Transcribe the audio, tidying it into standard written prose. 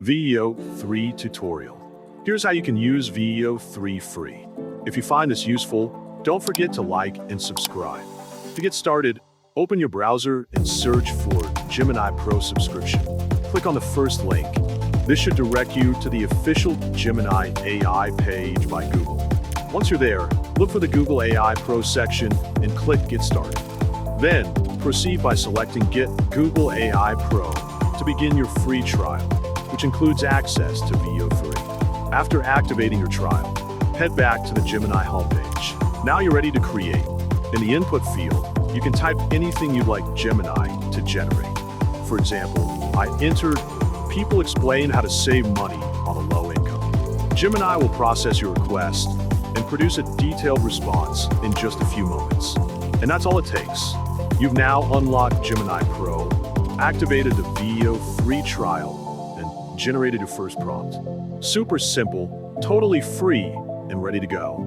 VEO 3 tutorial. Here's how you can use VEO 3 free. If you find this useful, don't forget to like and subscribe. To get started, open your browser and search for Gemini Pro subscription. Click on the first link. This should direct you to the official Gemini AI page by Google. Once you're there, look for the Google AI Pro section and click Get Started. Then, proceed by selecting Get Google AI Pro to begin your free trial, which includes access to VEO 3. After activating your trial, head back to the Gemini homepage. Now you're ready to create. In the input field, you can type anything you'd like Gemini to generate. For example, I entered, "People explain how to save money on a low income." Gemini will process your request and produce a detailed response in just a few moments. And that's all it takes. You've now unlocked Gemini Pro, activated the VEO 3 trial, and generated your first prompt. Super simple, totally free, and ready to go.